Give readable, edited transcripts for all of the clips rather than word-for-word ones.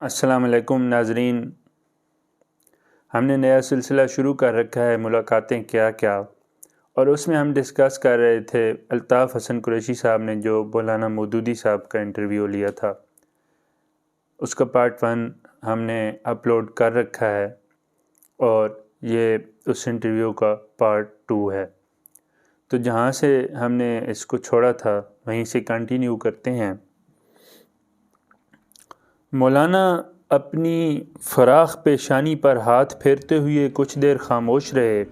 السلام علیکم ناظرین، ہم نے نیا سلسلہ شروع کر رکھا ہے ملاقاتیں کیا کیا، اور اس میں ہم ڈسکس کر رہے تھے الطاف حسن قریشی صاحب نے جو مولانا مودودی صاحب کا انٹرویو لیا تھا، اس کا پارٹ 1 ہم نے اپلوڈ کر رکھا ہے اور یہ اس انٹرویو کا پارٹ 2 ہے۔ تو جہاں سے ہم نے اس کو چھوڑا تھا وہیں سے کنٹینیو کرتے ہیں۔ مولانا اپنی فراخ پیشانی پر ہاتھ پھیرتے ہوئے کچھ دیر خاموش رہے۔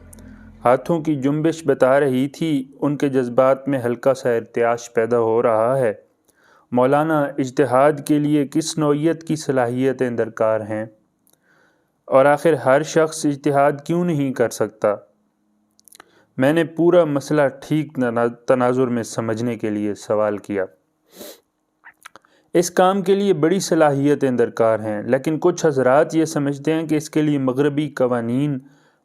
ہاتھوں کی جنبش بتا رہی تھی ان کے جذبات میں ہلکا سا ارتعاش پیدا ہو رہا ہے۔ مولانا، اجتہاد کے لیے کس نوعیت کی صلاحیتیں درکار ہیں؟ اور آخر ہر شخص اجتہاد کیوں نہیں کر سکتا؟ میں نے پورا مسئلہ ٹھیک تناظر میں سمجھنے کے لیے سوال کیا۔ اس کام کے لیے بڑی صلاحیتیں درکار ہیں، لیکن کچھ حضرات یہ سمجھتے ہیں کہ اس کے لیے مغربی قوانین،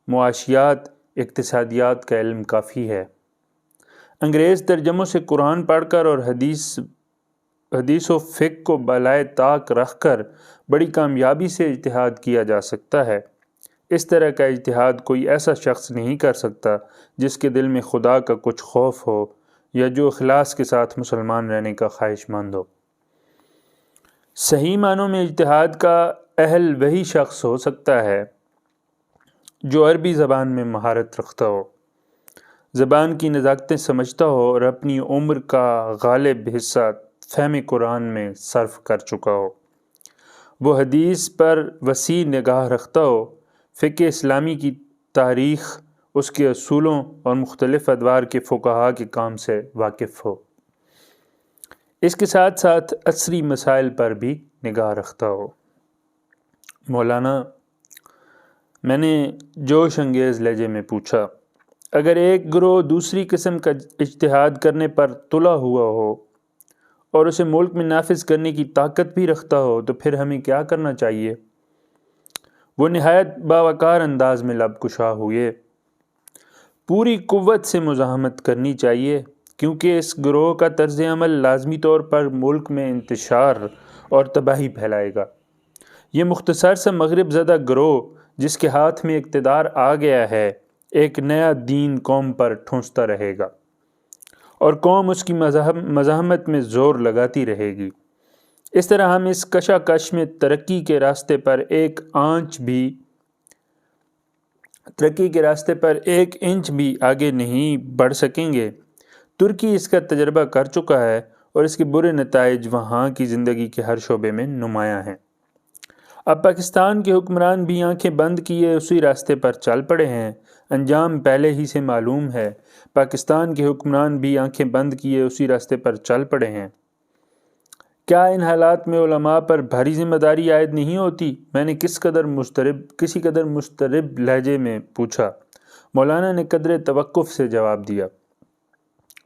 معاشیات، اقتصادیات کا علم کافی ہے۔ انگریز ترجموں سے قرآن پڑھ کر اور حدیث و فقہ کو بالائے طاق رکھ کر بڑی کامیابی سے اجتہاد کیا جا سکتا ہے۔ اس طرح کا اجتہاد کوئی ایسا شخص نہیں کر سکتا جس کے دل میں خدا کا کچھ خوف ہو یا جو اخلاص کے ساتھ مسلمان رہنے کا خواہش مند ہو۔ صحیح معنوں میں اجتہاد کا اہل وہی شخص ہو سکتا ہے جو عربی زبان میں مہارت رکھتا ہو، زبان کی نزاکتیں سمجھتا ہو اور اپنی عمر کا غالب حصہ فہم قرآن میں صرف کر چکا ہو۔ وہ حدیث پر وسیع نگاہ رکھتا ہو، فقہ اسلامی کی تاریخ، اس کے اصولوں اور مختلف ادوار کے فقہاء کے کام سے واقف ہو۔ اس کے ساتھ ساتھ عصری مسائل پر بھی نگاہ رکھتا ہو۔ مولانا، میں نے جوش انگیز لہجے میں پوچھا، اگر ایک گروہ دوسری قسم کا اجتہاد کرنے پر تلا ہوا ہو اور اسے ملک میں نافذ کرنے کی طاقت بھی رکھتا ہو تو پھر ہمیں کیا کرنا چاہیے؟ وہ نہایت باوقار انداز میں لب کشا ہوئے۔ پوری قوت سے مزاحمت کرنی چاہیے، کیونکہ اس گروہ کا طرز عمل لازمی طور پر ملک میں انتشار اور تباہی پھیلائے گا۔ یہ مختصر سا مغرب زدہ گروہ جس کے ہاتھ میں اقتدار آ گیا ہے، ایک نیا دین قوم پر ٹھونستا رہے گا اور قوم اس کی مزاحمت میں زور لگاتی رہے گی۔ اس طرح ہم اس کشاکش میں ترقی کے راستے پر ایک انچ بھی آگے نہیں بڑھ سکیں گے۔ ترکی اس کا تجربہ کر چکا ہے اور اس کے برے نتائج وہاں کی زندگی کے ہر شعبے میں نمایاں ہیں۔ اب پاکستان کے حکمران بھی آنکھیں بند کیے اسی راستے پر چل پڑے ہیں۔ انجام پہلے ہی سے معلوم ہے۔ پاکستان کے حکمران بھی آنکھیں بند کیے اسی راستے پر چل پڑے ہیں۔ کیا ان حالات میں علماء پر بھاری ذمہ داری عائد نہیں ہوتی؟ میں نے کسی قدر مضطرب لہجے میں پوچھا۔ مولانا نے قدرے توقف سے جواب دیا،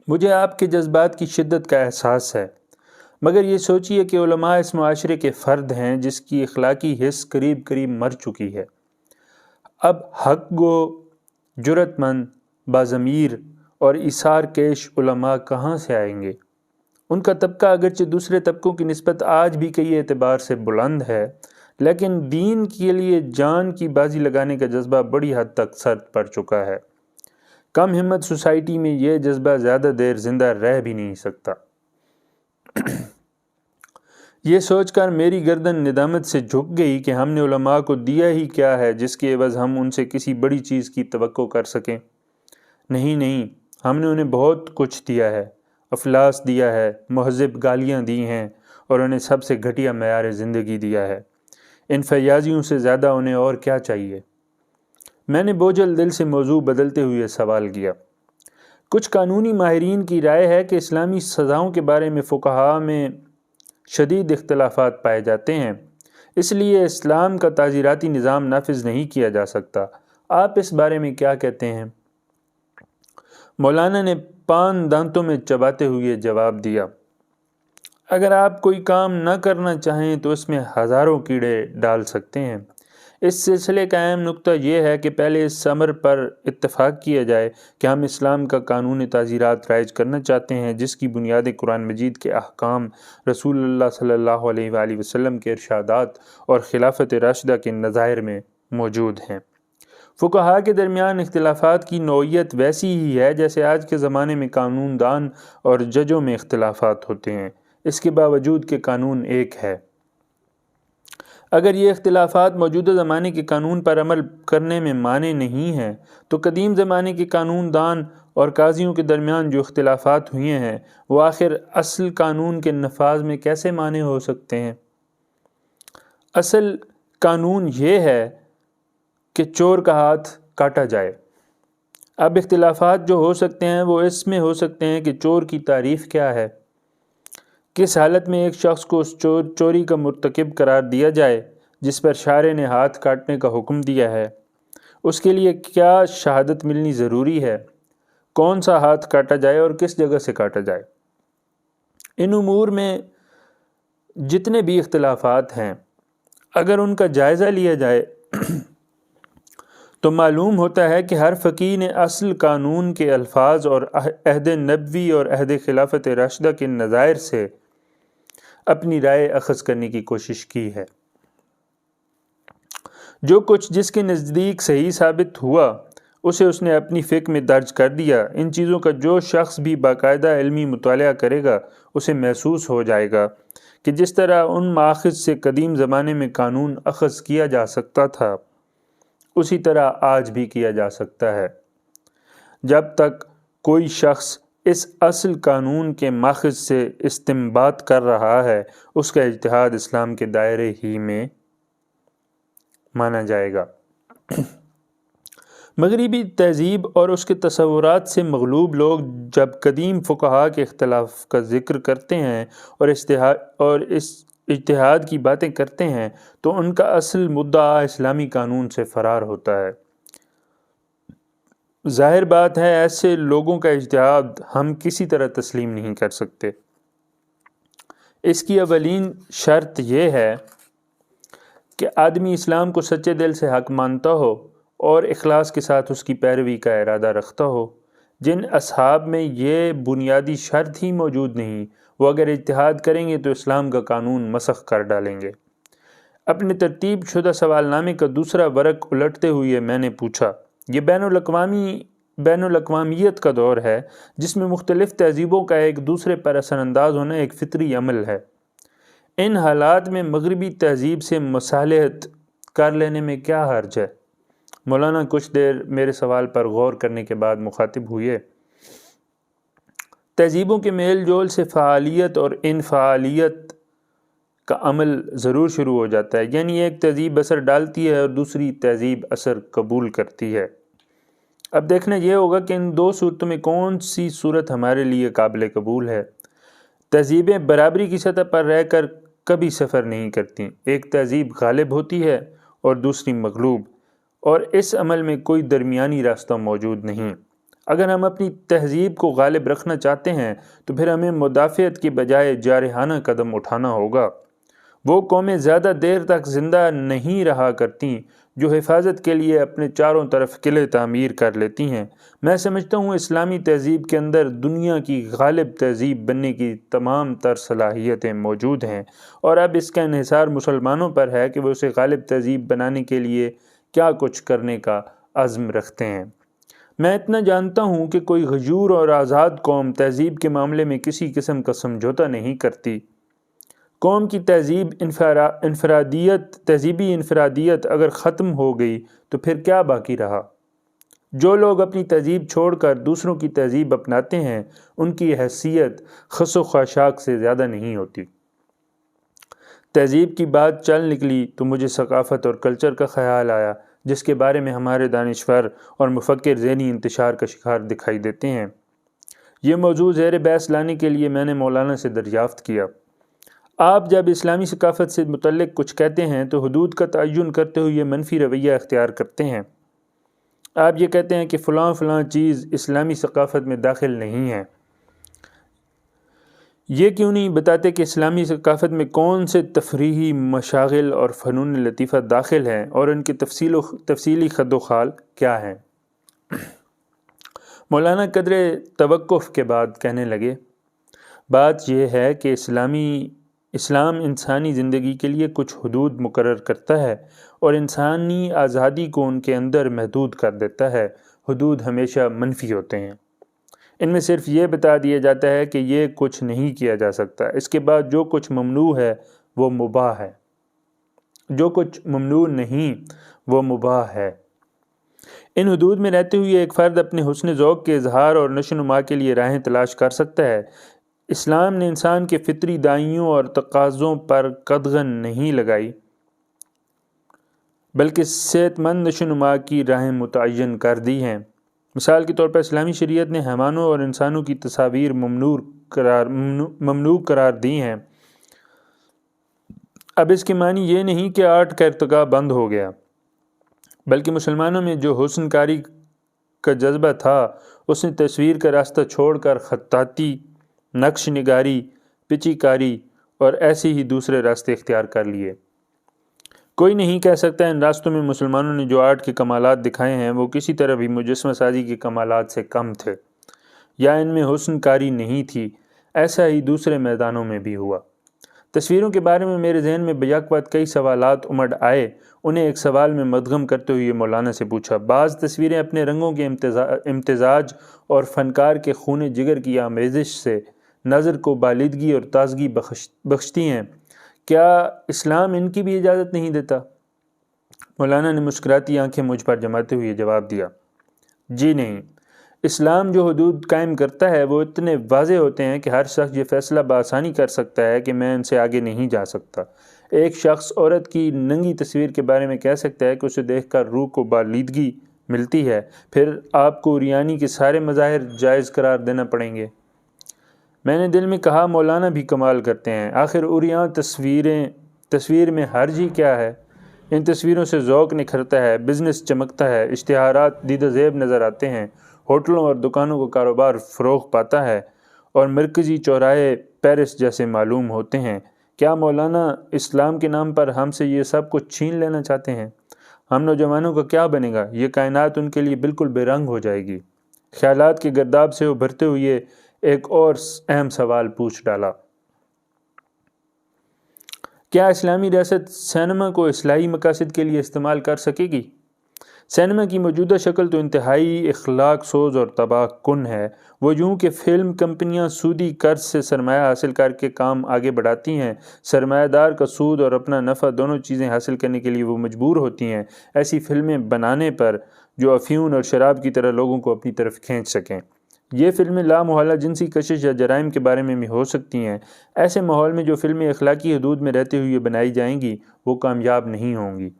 مجھے آپ کے جذبات کی شدت کا احساس ہے، مگر یہ سوچئے کہ علماء اس معاشرے کے فرد ہیں جس کی اخلاقی حس قریب مر چکی ہے۔ اب حق گو، جرأت مند، باضمیر اور ایثار کیش علماء کہاں سے آئیں گے؟ ان کا طبقہ اگرچہ دوسرے طبقوں کی نسبت آج بھی کئی اعتبار سے بلند ہے، لیکن دین کے لیے جان کی بازی لگانے کا جذبہ بڑی حد تک سرد پڑ چکا ہے۔ کم ہمت سوسائٹی میں یہ جذبہ زیادہ دیر زندہ رہ بھی نہیں سکتا۔ یہ سوچ کر میری گردن ندامت سے جھک گئی کہ ہم نے علماء کو دیا ہی کیا ہے جس کے عوض ہم ان سے کسی بڑی چیز کی توقع کر سکیں۔ نہیں، ہم نے انہیں بہت کچھ دیا ہے، افلاس دیا ہے، مہذب گالیاں دی ہیں اور انہیں سب سے گھٹیا معیار زندگی دیا ہے۔ ان فیاضیوں سے زیادہ انہیں اور کیا چاہیے؟ میں نے بوجھل دل سے موضوع بدلتے ہوئے سوال کیا۔ کچھ قانونی ماہرین کی رائے ہے کہ اسلامی سزاؤں کے بارے میں فقہاء میں شدید اختلافات پائے جاتے ہیں، اس لیے اسلام کا تعزیراتی نظام نافذ نہیں کیا جا سکتا۔ آپ اس بارے میں کیا کہتے ہیں؟ مولانا نے پان دانتوں میں چباتے ہوئے جواب دیا، اگر آپ کوئی کام نہ کرنا چاہیں تو اس میں ہزاروں کیڑے ڈال سکتے ہیں، اس سلسلے کا اہم نقطہ یہ ہے کہ پہلے اس امر پر اتفاق کیا جائے کہ ہم اسلام کا قانون تعزیرات رائج کرنا چاہتے ہیں جس کی بنیادیں قرآن مجید کے احکام، رسول اللہ صلی اللہ علیہ وآلہ وسلم کے ارشادات اور خلافت راشدہ کے نظائر میں موجود ہیں۔ فقہاء کے درمیان اختلافات کی نوعیت ویسی ہی ہے جیسے آج کے زمانے میں قانون دان اور ججوں میں اختلافات ہوتے ہیں، اس کے باوجود کہ قانون ایک ہے۔ اگر یہ اختلافات موجودہ زمانے کے قانون پر عمل کرنے میں مانع نہیں ہیں تو قدیم زمانے کے قانون دان اور قاضیوں کے درمیان جو اختلافات ہوئے ہیں وہ آخر اصل قانون کے نفاذ میں کیسے مانع ہو سکتے ہیں؟ اصل قانون یہ ہے کہ چور کا ہاتھ کاٹا جائے۔ اب اختلافات جو ہو سکتے ہیں وہ اس میں ہو سکتے ہیں کہ چور کی تعریف کیا ہے، کس حالت میں ایک شخص کو اس چوری کا مرتکب قرار دیا جائے جس پر شارع نے ہاتھ کاٹنے کا حکم دیا ہے، اس کے لیے کیا شہادت ملنی ضروری ہے، کون سا ہاتھ کاٹا جائے اور کس جگہ سے کاٹا جائے۔ ان امور میں جتنے بھی اختلافات ہیں اگر ان کا جائزہ لیا جائے تو معلوم ہوتا ہے کہ ہر فقیہ نے اصل قانون کے الفاظ اور عہد نبوی اور عہد خلافت راشدہ کے نظائر سے اپنی رائے اخذ کرنے کی کوشش کی ہے۔ جو کچھ جس کے نزدیک صحیح ثابت ہوا اسے اس نے اپنی فکر میں درج کر دیا۔ ان چیزوں کا جو شخص بھی باقاعدہ علمی مطالعہ کرے گا اسے محسوس ہو جائے گا کہ جس طرح ان مآخذ سے قدیم زمانے میں قانون اخذ کیا جا سکتا تھا اسی طرح آج بھی کیا جا سکتا ہے۔ جب تک کوئی شخص اس اصل قانون کے ماخذ سے استنباط کر رہا ہے اس کا اجتہاد اسلام کے دائرے ہی میں مانا جائے گا۔ مغربی تہذیب اور اس کے تصورات سے مغلوب لوگ جب قدیم فقہاء کے اختلاف کا ذکر کرتے ہیں اور اس اجتہاد کی باتیں کرتے ہیں تو ان کا اصل مدعا اسلامی قانون سے فرار ہوتا ہے۔ ظاہر بات ہے ایسے لوگوں کا اجتہاد ہم کسی طرح تسلیم نہیں کر سکتے۔ اس کی اولین شرط یہ ہے کہ آدمی اسلام کو سچے دل سے حق مانتا ہو اور اخلاص کے ساتھ اس کی پیروی کا ارادہ رکھتا ہو۔ جن اصحاب میں یہ بنیادی شرط ہی موجود نہیں وہ اگر اجتہاد کریں گے تو اسلام کا قانون مسخ کر ڈالیں گے۔ اپنے ترتیب شدہ سوال نامے کا دوسرا ورق الٹتے ہوئے میں نے پوچھا، یہ بین الاقوامیت کا دور ہے جس میں مختلف تہذیبوں کا ایک دوسرے پر اثر انداز ہونا ایک فطری عمل ہے۔ ان حالات میں مغربی تہذیب سے مصالحت کر لینے میں کیا حرج ہے؟ مولانا کچھ دیر میرے سوال پر غور کرنے کے بعد مخاطب ہوئے۔ تہذیبوں کے میل جول سے فعالیت اور انفعالیت کا عمل ضرور شروع ہو جاتا ہے، یعنی ایک تہذیب اثر ڈالتی ہے اور دوسری تہذیب اثر قبول کرتی ہے۔ اب دیکھنا یہ ہوگا کہ ان دو صورتوں میں کون سی صورت ہمارے لیے قابل قبول ہے۔ تہذیبیں برابری کی سطح پر رہ کر کبھی سفر نہیں کرتی، ایک تہذیب غالب ہوتی ہے اور دوسری مغلوب، اور اس عمل میں کوئی درمیانی راستہ موجود نہیں۔ اگر ہم اپنی تہذیب کو غالب رکھنا چاہتے ہیں تو پھر ہمیں مدافعت کے بجائے جارحانہ قدم اٹھانا ہوگا۔ وہ قومیں زیادہ دیر تک زندہ نہیں رہا کرتیں جو حفاظت کے لیے اپنے چاروں طرف قلعے تعمیر کر لیتی ہیں۔ میں سمجھتا ہوں اسلامی تہذیب کے اندر دنیا کی غالب تہذیب بننے کی تمام تر صلاحیتیں موجود ہیں، اور اب اس کا انحصار مسلمانوں پر ہے کہ وہ اسے غالب تہذیب بنانے کے لیے کیا کچھ کرنے کا عزم رکھتے ہیں۔ میں اتنا جانتا ہوں کہ کوئی غیور اور آزاد قوم تہذیب کے معاملے میں کسی قسم کا سمجھوتا نہیں کرتی۔ قوم کی تہذیبی انفرادیت اگر ختم ہو گئی تو پھر کیا باقی رہا؟ جو لوگ اپنی تہذیب چھوڑ کر دوسروں کی تہذیب اپناتے ہیں ان کی حیثیت خس و خاشاک سے زیادہ نہیں ہوتی۔ تہذیب کی بات چل نکلی تو مجھے ثقافت اور کلچر کا خیال آیا جس کے بارے میں ہمارے دانشور اور مفکر ذہنی انتشار کا شکار دکھائی دیتے ہیں۔ یہ موضوع زیر بحث لانے کے لیے میں نے مولانا سے دریافت کیا، آپ جب اسلامی ثقافت سے متعلق کچھ کہتے ہیں تو حدود کا تعین کرتے ہوئے منفی رویہ اختیار کرتے ہیں۔ آپ یہ کہتے ہیں کہ فلاں چیز اسلامی ثقافت میں داخل نہیں ہے۔ یہ کیوں نہیں بتاتے کہ اسلامی ثقافت میں کون سے تفریحی مشاغل اور فنون لطیفہ داخل ہیں اور ان کے تفصیلی خد و خال کیا ہیں؟ مولانا قدر توقف کے بعد کہنے لگے، بات یہ ہے کہ اسلام انسانی زندگی کے لیے کچھ حدود مقرر کرتا ہے اور انسانی آزادی کو ان کے اندر محدود کر دیتا ہے۔ حدود ہمیشہ منفی ہوتے ہیں، ان میں صرف یہ بتا دیا جاتا ہے کہ یہ کچھ نہیں کیا جا سکتا، اس کے بعد جو کچھ ممنوع ہے وہ مباح ہے، جو کچھ ممنوع نہیں وہ مباح ہے۔ ان حدود میں رہتے ہوئے ایک فرد اپنے حسن ذوق کے اظہار اور نشو و نما کے لیے راہیں تلاش کر سکتا ہے۔ اسلام نے انسان کے فطری دائیوں اور تقاضوں پر قدغن نہیں لگائی، بلکہ صحت مند نشو و نما کی راہیں متعین کر دی ہیں۔ مثال کے طور پر اسلامی شریعت نے حیوانوں اور انسانوں کی تصاویر ممنوع قرار دی ہیں۔ اب اس کے معنی یہ نہیں کہ آرٹ کا ارتقا بند ہو گیا، بلکہ مسلمانوں میں جو حسن کاری کا جذبہ تھا اس نے تصویر کا راستہ چھوڑ کر خطاطی، نقش نگاری، پچی کاری اور ایسے ہی دوسرے راستے اختیار کر لیے۔ کوئی نہیں کہہ سکتا ان راستوں میں مسلمانوں نے جو آرٹ کے کمالات دکھائے ہیں وہ کسی طرح بھی مجسمہ سازی کے کمالات سے کم تھے یا ان میں حسن کاری نہیں تھی۔ ایسا ہی دوسرے میدانوں میں بھی ہوا۔ تصویروں کے بارے میں میرے ذہن میں بیک وقت کئی سوالات امڑ آئے۔ انہیں ایک سوال میں مدغم کرتے ہوئے مولانا سے پوچھا، بعض تصویریں اپنے رنگوں کے امتزاج اور فنکار کے خون جگر کی آمیزش سے نظر کو بالیدگی اور تازگی بخشتی ہیں، کیا اسلام ان کی بھی اجازت نہیں دیتا؟ مولانا نے مسکراتی آنکھیں مجھ پر جماتے ہوئے جواب دیا، جی نہیں، اسلام جو حدود قائم کرتا ہے وہ اتنے واضح ہوتے ہیں کہ ہر شخص یہ فیصلہ بآسانی کر سکتا ہے کہ میں ان سے آگے نہیں جا سکتا۔ ایک شخص عورت کی ننگی تصویر کے بارے میں کہہ سکتا ہے کہ اسے دیکھ کر روح کو بالیدگی ملتی ہے، پھر آپ کو عریانی کے سارے مظاہر جائز قرار دینا پڑیں گے۔ میں نے دل میں کہا، مولانا بھی کمال کرتے ہیں، آخر عریاں تصویر میں حرج ہی کیا ہے؟ ان تصویروں سے ذوق نکھرتا ہے، بزنس چمکتا ہے، اشتہارات دیدہ زیب نظر آتے ہیں، ہوٹلوں اور دکانوں کا کاروبار فروغ پاتا ہے اور مرکزی چوراہے پیرس جیسے معلوم ہوتے ہیں۔ کیا مولانا اسلام کے نام پر ہم سے یہ سب کچھ چھین لینا چاہتے ہیں؟ ہم نوجوانوں کا کیا بنے گا؟ یہ کائنات ان کے لیے بالکل بے رنگ ہو جائے گی۔ خیالات کے گرداب سے ابھرتے ہوئے ایک اور اہم سوال پوچھ ڈالا، کیا اسلامی ریاست سینما کو اصلاحی مقاصد کے لیے استعمال کر سکے گی؟ سینما کی موجودہ شکل تو انتہائی اخلاق سوز اور تباہ کن ہے۔ وہ یوں کہ فلم کمپنیاں سودی قرض سے سرمایہ حاصل کر کے کام آگے بڑھاتی ہیں۔ سرمایہ دار کا سود اور اپنا نفع دونوں چیزیں حاصل کرنے کے لیے وہ مجبور ہوتی ہیں ایسی فلمیں بنانے پر جو افیون اور شراب کی طرح لوگوں کو اپنی طرف کھینچ سکیں۔ یہ فلمیں لا محالہ جنسی کشش یا جرائم کے بارے میں بھی ہو سکتی ہیں۔ ایسے ماحول میں جو فلمیں اخلاقی حدود میں رہتے ہوئے بنائی جائیں گی وہ کامیاب نہیں ہوں گی۔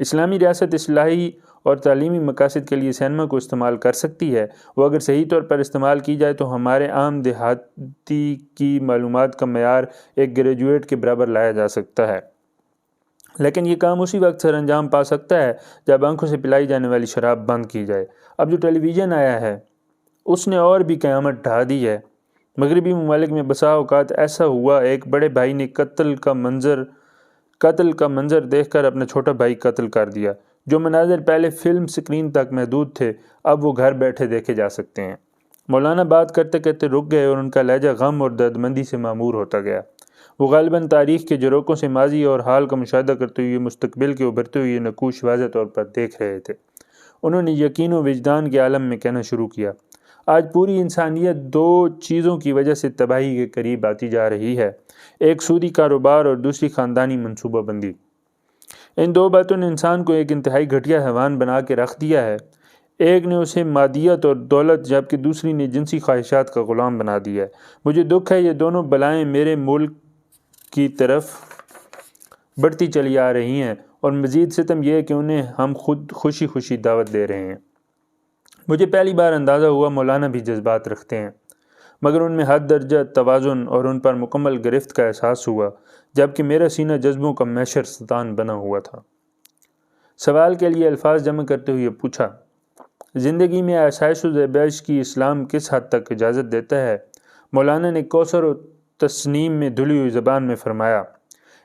اسلامی ریاست اصلاحی اور تعلیمی مقاصد کے لیے سینما کو استعمال کر سکتی ہے۔ وہ اگر صحیح طور پر استعمال کی جائے تو ہمارے عام دیہاتی کی معلومات کا معیار ایک گریجویٹ کے برابر لایا جا سکتا ہے، لیکن یہ کام اسی وقت سر انجام پا سکتا ہے جب آنکھوں سے پلائی جانے والی شراب بند کی جائے۔ اب جو ٹیلی ویژن آیا ہے اس نے اور بھی قیامت ڈھا دی ہے۔ مغربی ممالک میں بسا اوقات ایسا ہوا، ایک بڑے بھائی نے قتل کا منظر دیکھ کر اپنا چھوٹا بھائی قتل کر دیا۔ جو مناظر پہلے فلم سکرین تک محدود تھے اب وہ گھر بیٹھے دیکھے جا سکتے ہیں۔ مولانا بات کرتے کرتے رک گئے اور ان کا لہجہ غم اور دردمندی سے معمور ہوتا گیا۔ وہ غالباً تاریخ کے جروکوں سے ماضی اور حال کا مشاہدہ کرتے ہوئے مستقبل کے ابھرتے ہوئے نقوش واضح طور پر دیکھ رہے تھے۔ انہوں نے یقین و وجدان کے عالم میں کہنا شروع کیا، آج پوری انسانیت دو چیزوں کی وجہ سے تباہی کے قریب آتی جا رہی ہے، ایک سودی کاروبار اور دوسری خاندانی منصوبہ بندی۔ ان دو باتوں نے انسان کو ایک انتہائی گھٹیا حیوان بنا کے رکھ دیا ہے۔ ایک نے اسے مادیت اور دولت جبکہ دوسری نے جنسی خواہشات کا غلام بنا دیا ہے۔ مجھے دکھ ہے یہ دونوں بلائیں میرے ملک کی طرف بڑھتی چلی آ رہی ہیں، اور مزید ستم یہ کہ انہیں ہم خود خوشی خوشی دعوت دے رہے ہیں۔ مجھے پہلی بار اندازہ ہوا مولانا بھی جذبات رکھتے ہیں، مگر ان میں حد درجہ توازن اور ان پر مکمل گرفت کا احساس ہوا، جبکہ میرا سینہ جذبوں کا میشر ستان بنا ہوا تھا۔ سوال کے لیے الفاظ جمع کرتے ہوئے پوچھا، زندگی میں آسائش و زیبائش کی اسلام کس حد تک اجازت دیتا ہے؟ مولانا نے کوثر و تسنیم میں دھلی ہوئی زبان میں فرمایا،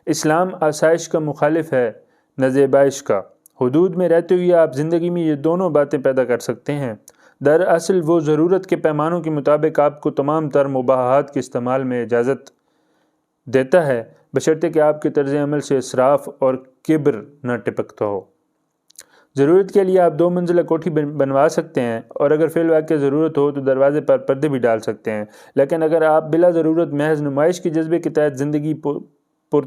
اسلام آسائش کا مخالف ہے نہ زیبائش کا۔ حدود میں رہتے ہوئے آپ زندگی میں یہ دونوں باتیں پیدا کر سکتے ہیں۔ دراصل وہ ضرورت کے پیمانوں کے مطابق آپ کو تمام تر مباحات کے استعمال میں اجازت دیتا ہے، بشرطے کہ آپ کے طرز عمل سے اسراف اور کبر نہ ٹپکتا ہو۔ ضرورت کے لیے آپ 2 منزلہ کوٹھی بنوا سکتے ہیں، اور اگر فی الواقع ضرورت ہو تو دروازے پر پردے بھی ڈال سکتے ہیں، لیکن اگر آپ بلا ضرورت محض نمائش کے جذبے کے تحت زندگی پر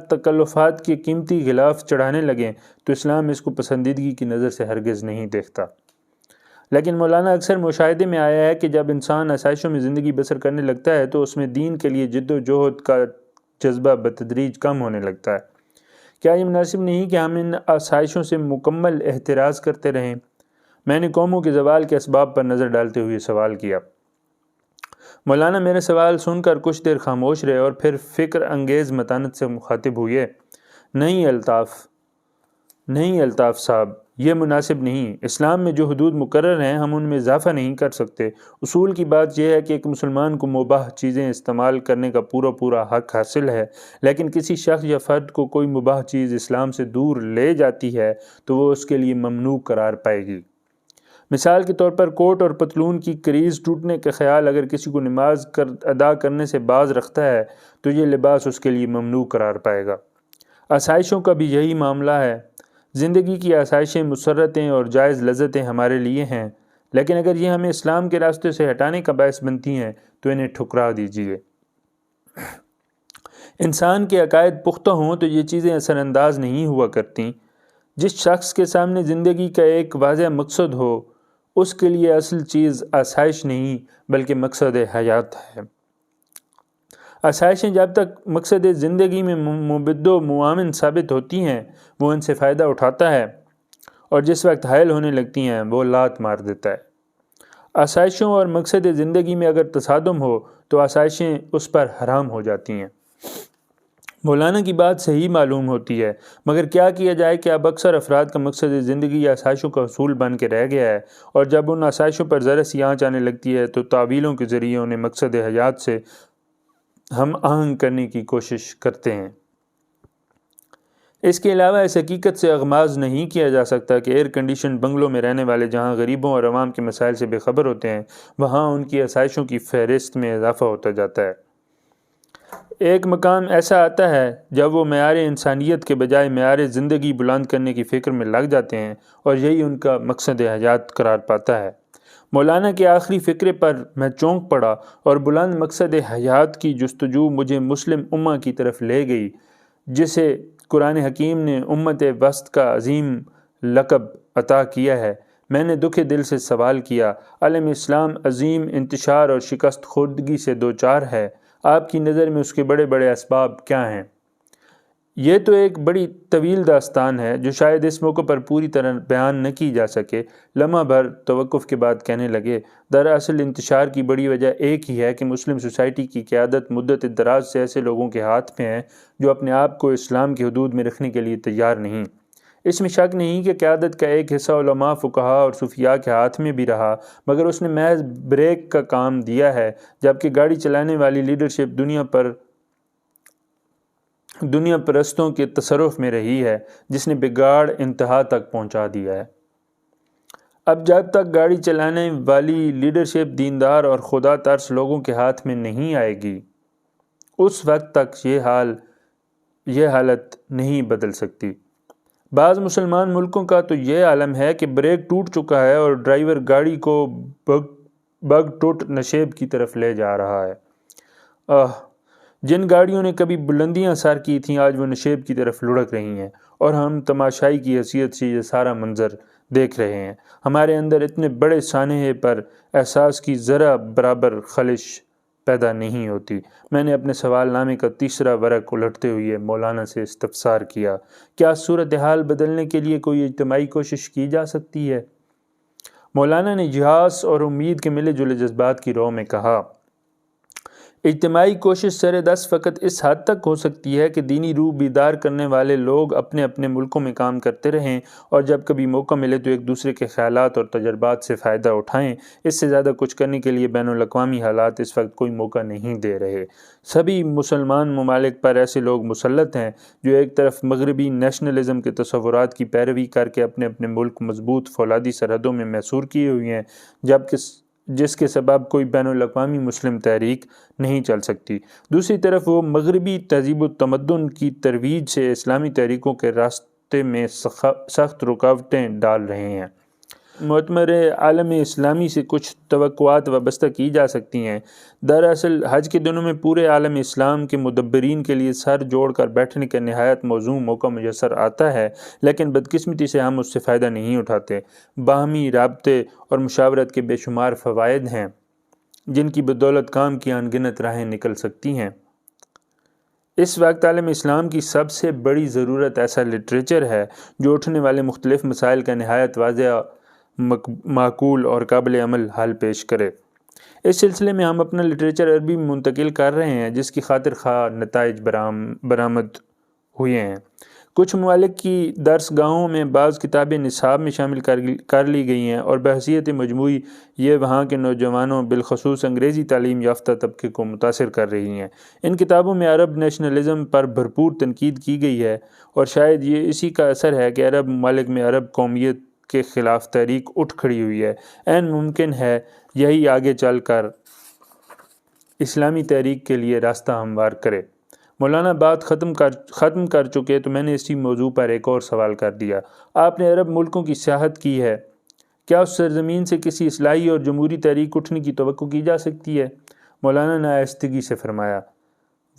تکلفات کے قیمتی غلاف چڑھانے لگیں تو اسلام اس کو پسندیدگی کی نظر سے ہرگز نہیں دیکھتا۔ لیکن مولانا اکثر مشاہدے میں آیا ہے کہ جب انسان آسائشوں میں زندگی بسر کرنے لگتا ہے تو اس میں دین کے لیے جد و جہد کا جذبہ بتدریج کم ہونے لگتا ہے۔ کیا یہ مناسب نہیں کہ ہم ان آسائشوں سے مکمل احتراز کرتے رہیں؟ میں نے قوموں کے زوال کے اسباب پر نظر ڈالتے ہوئے سوال کیا۔ مولانا میرے سوال سن کر کچھ دیر خاموش رہے اور پھر فکر انگیز متانت سے مخاطب ہوئے، نہیں الطاف صاحب، یہ مناسب نہیں۔ اسلام میں جو حدود مقرر ہیں ہم ان میں اضافہ نہیں کر سکتے۔ اصول کی بات یہ ہے کہ ایک مسلمان کو مباح چیزیں استعمال کرنے کا پورا حق حاصل ہے، لیکن کسی شخص یا فرد کو کوئی مباح چیز اسلام سے دور لے جاتی ہے تو وہ اس کے لیے ممنوع قرار پائے گی۔ مثال کے طور پر کوٹ اور پتلون کی کریز ٹوٹنے کا خیال اگر کسی کو نماز ادا کرنے سے باز رکھتا ہے تو یہ لباس اس کے لیے ممنوع قرار پائے گا۔ آسائشوں کا بھی یہی معاملہ ہے۔ زندگی کی آسائشیں، مسرتیں اور جائز لذتیں ہمارے لیے ہیں، لیکن اگر یہ ہمیں اسلام کے راستے سے ہٹانے کا باعث بنتی ہیں تو انہیں ٹھکرا دیجیے۔ انسان کے عقائد پختہ ہوں تو یہ چیزیں اثر انداز نہیں ہوا کرتیں۔ جس شخص کے سامنے زندگی کا ایک واضح مقصد ہو اس کے لیے اصل چیز آسائش نہیں بلکہ مقصد حیات ہے۔ آسائشیں جب تک مقصد زندگی میں مبد و معاون ثابت ہوتی ہیں وہ ان سے فائدہ اٹھاتا ہے، اور جس وقت حائل ہونے لگتی ہیں وہ لات مار دیتا ہے۔ آسائشوں اور مقصد زندگی میں اگر تصادم ہو تو آسائشیں اس پر حرام ہو جاتی ہیں۔ مولانا کی بات صحیح معلوم ہوتی ہے، مگر کیا کیا جائے کہ اب اکثر افراد کا مقصد زندگی آسائشوں کا حصول بن کے رہ گیا ہے، اور جب ان آسائشوں پر ذرا سی آنچ آنے لگتی ہے تو تعویلوں کے ذریعے انہیں مقصد حیات سے ہم آہنگ کرنے کی کوشش کرتے ہیں۔ اس کے علاوہ اس حقیقت سے اغماض نہیں کیا جا سکتا کہ ایئر کنڈیشن بنگلوں میں رہنے والے جہاں غریبوں اور عوام کے مسائل سے بے خبر ہوتے ہیں وہاں ان کی آسائشوں کی فہرست میں اضافہ ہوتا جاتا ہے۔ ایک مقام ایسا آتا ہے جب وہ معیار انسانیت کے بجائے معیار زندگی بلند کرنے کی فکر میں لگ جاتے ہیں، اور یہی ان کا مقصد حیات قرار پاتا ہے۔ مولانا کے آخری فقرے پر میں چونک پڑا اور بلند مقصد حیات کی جستجو مجھے مسلم امہ کی طرف لے گئی، جسے قرآن حکیم نے امت وسط کا عظیم لقب عطا کیا ہے۔ میں نے دکھ دل سے سوال کیا، عالم اسلام عظیم انتشار اور شکست خوردگی سے دوچار ہے، آپ کی نظر میں اس کے بڑے بڑے اسباب کیا ہیں؟ یہ تو ایک بڑی طویل داستان ہے جو شاید اس موقع پر پوری طرح بیان نہ کی جا سکے۔ لمحہ بھر توقف کے بعد کہنے لگے، دراصل انتشار کی بڑی وجہ ایک ہی ہے کہ مسلم سوسائٹی کی قیادت مدت دراز سے ایسے لوگوں کے ہاتھ میں ہے جو اپنے آپ کو اسلام کی حدود میں رکھنے کے لیے تیار نہیں۔ اس میں شک نہیں کہ قیادت کا ایک حصہ علماء، فقہاء اور صوفیاء کے ہاتھ میں بھی رہا، مگر اس نے محض بریک کا کام دیا ہے، جبکہ گاڑی چلانے والی لیڈرشپ دنیا پرستوں کے تصرف میں رہی ہے، جس نے بگاڑ انتہا تک پہنچا دیا ہے۔ اب جب تک گاڑی چلانے والی لیڈرشپ دیندار اور خدا ترس لوگوں کے ہاتھ میں نہیں آئے گی اس وقت تک یہ حالت نہیں بدل سکتی۔ بعض مسلمان ملکوں کا تو یہ عالم ہے کہ بریک ٹوٹ چکا ہے اور ڈرائیور گاڑی کو بگ ٹوٹ نشیب کی طرف لے جا رہا ہے۔ جن گاڑیوں نے کبھی بلندیاں سر کی تھیں آج وہ نشیب کی طرف لڑک رہی ہیں، اور ہم تماشائی کی حیثیت سے یہ سارا منظر دیکھ رہے ہیں۔ ہمارے اندر اتنے بڑے سانحے پر احساس کی ذرا برابر خلش پیدا نہیں ہوتی۔ میں نے اپنے سوال نامے کا تیسرا ورق الٹتے ہوئے مولانا سے استفسار کیا، کیا صورتحال بدلنے کے لیے کوئی اجتماعی کوشش کی جا سکتی ہے؟ مولانا نے یاس اور امید کے ملے جلے جذبات کی رو میں کہا، اجتماعی کوشش سر دست فقط اس حد تک ہو سکتی ہے کہ دینی روح بیدار کرنے والے لوگ اپنے اپنے ملکوں میں کام کرتے رہیں اور جب کبھی موقع ملے تو ایک دوسرے کے خیالات اور تجربات سے فائدہ اٹھائیں۔ اس سے زیادہ کچھ کرنے کے لیے بین الاقوامی حالات اس وقت کوئی موقع نہیں دے رہے۔ سبھی مسلمان ممالک پر ایسے لوگ مسلط ہیں جو ایک طرف مغربی نیشنلزم کے تصورات کی پیروی کر کے اپنے اپنے ملک مضبوط فولادی سرحدوں میں محصور کیے ہوئے ہیں، جس کے سبب کوئی بین الاقوامی مسلم تحریک نہیں چل سکتی۔ دوسری طرف وہ مغربی تہذیب و تمدن کی ترویج سے اسلامی تحریکوں کے راستے میں سخت رکاوٹیں ڈال رہے ہیں۔ معتمر عالم اسلامی سے کچھ توقعات وابستہ کی جا سکتی ہیں۔ دراصل حج کے دنوں میں پورے عالم اسلام کے مدبرین کے لیے سر جوڑ کر بیٹھنے کا نہایت موزوں موقع میسر آتا ہے، لیکن بدقسمتی سے ہم اس سے فائدہ نہیں اٹھاتے۔ باہمی رابطے اور مشاورت کے بے شمار فوائد ہیں جن کی بدولت کام کی ان گنت راہیں نکل سکتی ہیں۔ اس وقت عالم اسلام کی سب سے بڑی ضرورت ایسا لٹریچر ہے جو اٹھنے والے مختلف مسائل کا نہایت واضح، معقول اور قابل عمل حل پیش کرے۔ اس سلسلے میں ہم اپنا لٹریچر عربی میں منتقل کر رہے ہیں جس کی خاطر خواہ نتائج برآمد ہوئے ہیں۔ کچھ ممالک کی درس گاہوں میں بعض کتابیں نصاب میں شامل کر لی گئی ہیں اور بحیثیت مجموعی یہ وہاں کے نوجوانوں بالخصوص انگریزی تعلیم یافتہ طبقے کو متاثر کر رہی ہیں۔ ان کتابوں میں عرب نیشنلزم پر بھرپور تنقید کی گئی ہے اور شاید یہ اسی کا اثر ہے کہ عرب ممالک میں عرب قومیت کے خلاف تحریک اٹھ کھڑی ہوئی ہے۔ عین ممکن ہے یہی آگے چل کر اسلامی تحریک کے لیے راستہ ہموار کرے۔ مولانا بات ختم کر چکے تو میں نے اسی موضوع پر ایک اور سوال کر دیا۔ آپ نے عرب ملکوں کی سیاحت کی ہے، کیا اس سرزمین سے کسی اصلاحی اور جمہوری تحریک اٹھنے کی توقع کی جا سکتی ہے؟ مولانا نے آہستگی سے فرمایا،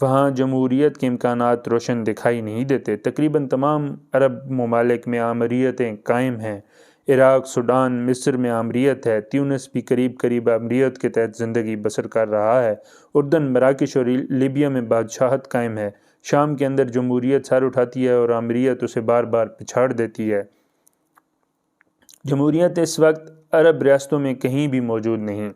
وہاں جمہوریت کے امکانات روشن دکھائی نہیں دیتے۔ تقریباً تمام عرب ممالک میں آمریتیں قائم ہیں۔ عراق، سوڈان، مصر میں آمریت ہے۔ تیونس بھی قریب آمریت کے تحت زندگی بسر کر رہا ہے۔ اردن، مراکش اور لیبیا میں بادشاہت قائم ہے۔ شام کے اندر جمہوریت سر اٹھاتی ہے اور آمریت اسے بار بار پچھاڑ دیتی ہے۔ جمہوریت اس وقت عرب ریاستوں میں کہیں بھی موجود نہیں۔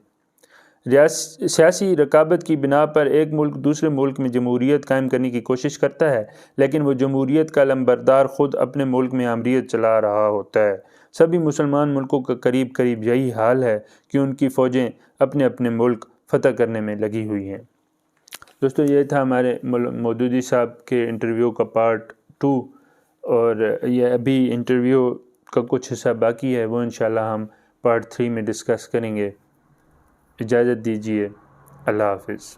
سیاسی رقابت کی بنا پر ایک ملک دوسرے ملک میں جمہوریت قائم کرنے کی کوشش کرتا ہے، لیکن وہ جمہوریت کا علمبردار خود اپنے ملک میں آمریت چلا رہا ہوتا ہے۔ سبھی مسلمان ملکوں کا قریب یہی حال ہے کہ ان کی فوجیں اپنے اپنے ملک فتح کرنے میں لگی ہوئی ہیں۔ دوستو، یہ تھا ہمارے مودودی صاحب کے انٹرویو کا پارٹ 2، اور یہ ابھی انٹرویو کا کچھ حصہ باقی ہے، وہ انشاءاللہ ہم پارٹ 3 میں ڈسکس کریں گے۔ اجازت دیجیے، اللہ حافظ۔